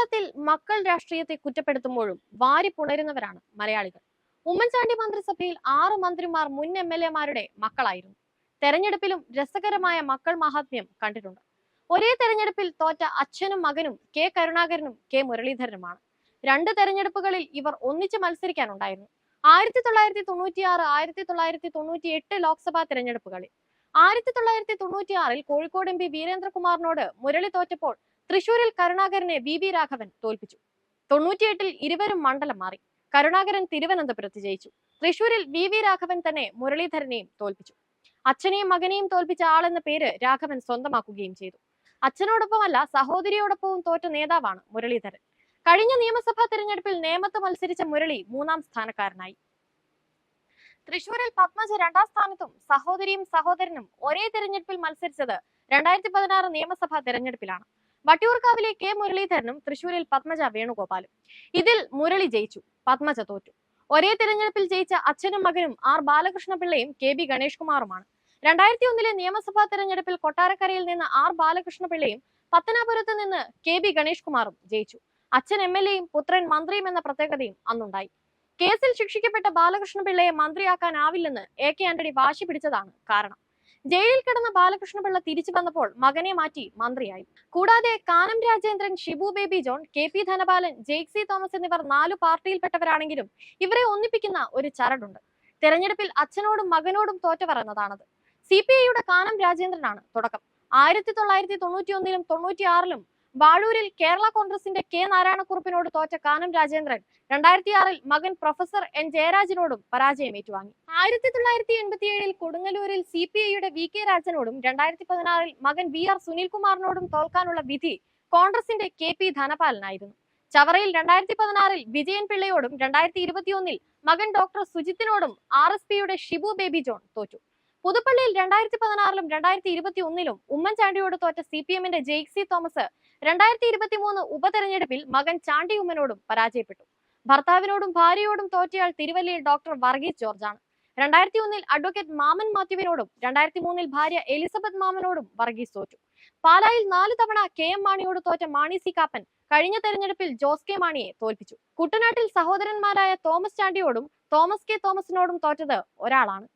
കേരളത്തിൽ മക്കൾ രാഷ്ട്രീയത്തെ കുറ്റപ്പെടുത്തുമ്പോഴും വാരി പുണരുന്നവരാണ് മലയാളികൾ. ഉമ്മൻചാണ്ടി മന്ത്രിസഭയിൽ 6 മന്ത്രിമാർ മുൻ MLA-മാരുടെ മക്കളായിരുന്നു. തെരഞ്ഞെടുപ്പിലും രസകരമായ മക്കൾ മഹാത്മ്യം കണ്ടിട്ടുണ്ട്. ഒരേ തെരഞ്ഞെടുപ്പിൽ തോറ്റ അച്ഛനും മകനും കെ കരുണാകരനും കെ മുരളീധരനുമാണ്. 2 തെരഞ്ഞെടുപ്പുകളിൽ ഇവർ ഒന്നിച്ച് മത്സരിക്കാനുണ്ടായിരുന്നു. 1996, 1998 ലോക്സഭാ തെരഞ്ഞെടുപ്പുകളിൽ 1996-ൽ കോഴിക്കോട് MP വീരേന്ദ്രകുമാറിനോട് മുരളി തോറ്റപ്പോൾ തൃശൂരിൽ കരുണാകരനെ VV രാഘവൻ തോൽപ്പിച്ചു. 98-ൽ ഇരുവരും മണ്ഡലം മാറി. കരുണാകരൻ തിരുവനന്തപുരത്ത് ജയിച്ചു. തൃശൂരിൽ VV രാഘവൻ തന്നെ മുരളീധരനെയും തോൽപ്പിച്ചു. അച്ഛനെയും മകനെയും തോൽപ്പിച്ച ആളെന്ന പേര് രാഘവൻ സ്വന്തമാക്കുകയും ചെയ്തു. അച്ഛനോടൊപ്പമല്ല, സഹോദരിയോടൊപ്പവും തോറ്റ നേതാവാണ് മുരളീധരൻ. കഴിഞ്ഞ നിയമസഭാ തെരഞ്ഞെടുപ്പിൽ നേമത്ത് മത്സരിച്ച മുരളി 3-ാം സ്ഥാനക്കാരനായി. തൃശൂരിൽ പത്മജ 2-ാം സ്ഥാനത്തും സഹോദരിയും സഹോദരനും ഒരേ തെരഞ്ഞെടുപ്പിൽ മത്സരിച്ചത് 2016 നിയമസഭാ തെരഞ്ഞെടുപ്പിലാണ്. വട്ടിയൂർക്കാവിലെ കെ മുരളീധരനും തൃശൂരിൽ പത്മജ വേണുഗോപാലും. ഇതിൽ മുരളി ജയിച്ചു, പത്മജ തോറ്റു. ഒരേ തെരഞ്ഞെടുപ്പിൽ ജയിച്ച അച്ഛനും മകനും R ബാലകൃഷ്ണപിള്ളയും KB ഗണേഷ് കുമാറുമാണ്. 2001-ലെ നിയമസഭാ തെരഞ്ഞെടുപ്പിൽ കൊട്ടാരക്കരയിൽ നിന്ന് R ബാലകൃഷ്ണപിള്ളയും പത്തനാപുരത്ത് നിന്ന് KB ഗണേഷ് കുമാറും ജയിച്ചു. അച്ഛൻ MLA-യും പുത്രൻ മന്ത്രിയും എന്ന പ്രത്യേകതയും അന്നുണ്ടായി. കേസിൽ ശിക്ഷിക്കപ്പെട്ട ബാലകൃഷ്ണപിള്ളയെ മന്ത്രിയാക്കാനാവില്ലെന്ന് AK ആന്റണി വാശി പിടിച്ചതാണ് കാരണം. ജയിലിൽ കിടന്ന ബാലകൃഷ്ണപിള്ള തിരിച്ചു വന്നപ്പോൾ മകനെ മാറ്റി മന്ത്രിയായി. കൂടാതെ Kanam Rajendran, Shibu baby John, KP Dhanapalan, Jaicy Thomas എന്നിവർ 4 പാർട്ടിയിൽപ്പെട്ടവരാണെങ്കിലും ഇവരെ ഒന്നിപ്പിക്കുന്ന ഒരു ചരടുണ്ട്. തെരഞ്ഞെടുപ്പിൽ അച്ഛനോടും മകനോടും തോറ്റവർ എന്നതാണത്. CPI-യുടെ കാനം രാജേന്ദ്രനാണ് തുടക്കം. 1991-ലും 96-ലും വാഴൂരിൽ കേരള കോൺഗ്രസിന്റെ K നാരായണക്കുറുപ്പിനോട് തോറ്റ കാനം രാജേന്ദ്രൻ 2006-ൽ മകൻ പ്രൊഫസർ N ജയരാജനോടും പരാജയം ഏറ്റുവാങ്ങി. 1987-ൽ കൊടുങ്ങല്ലൂരിൽ CPI-യുടെ VK രാജനോടും 2016-ൽ മകൻ VR സുനിൽകുമാറിനോടും തോൽക്കാനുള്ള വിധി കോൺഗ്രസിന്റെ KP ധനപാലനായിരുന്നു. ചവറയിൽ 2016-ൽ വിജയൻ പിള്ളയോടും 2021-ൽ മകൻ ഡോക്ടർ സുജിത്തിനോടും RSP-യുടെ ഷിബു ബേബി ജോൺ തോറ്റു. പുതുപ്പള്ളിയിൽ 2016-ലും 2021-ലും ഉമ്മൻചാണ്ടിയോട് തോറ്റ CPM-ന്റെ ജെയ്സി തോമസ് 2023 ഉപതെരഞ്ഞെടുപ്പിൽ മകൻ ചാണ്ടി ഉമ്മനോടും പരാജയപ്പെട്ടു. ഭർത്താവിനോടും ഭാര്യയോടും തോറ്റയാൾ തിരുവല്ലയിൽ ഡോക്ടർ വർഗീസ് ജോർജാണ്. 2001-ൽ അഡ്വക്കേറ്റ് മാമൻ മാത്യുവിനോടും 2003-ൽ ഭാര്യ എലിസബത്ത് മാമനോടും വർഗീസ് തോറ്റു. പാലായിൽ 4 തവണ KM മാണിയോട് തോറ്റ മാണി C കാപ്പൻ കഴിഞ്ഞ തെരഞ്ഞെടുപ്പിൽ ജോസ് K മാണിയെ തോൽപ്പിച്ചു. കുട്ടനാട്ടിൽ സഹോദരന്മാരായ തോമസ് ചാണ്ടിയോടും തോമസ് K തോമസിനോടും തോറ്റത് ഒരാളാണ്.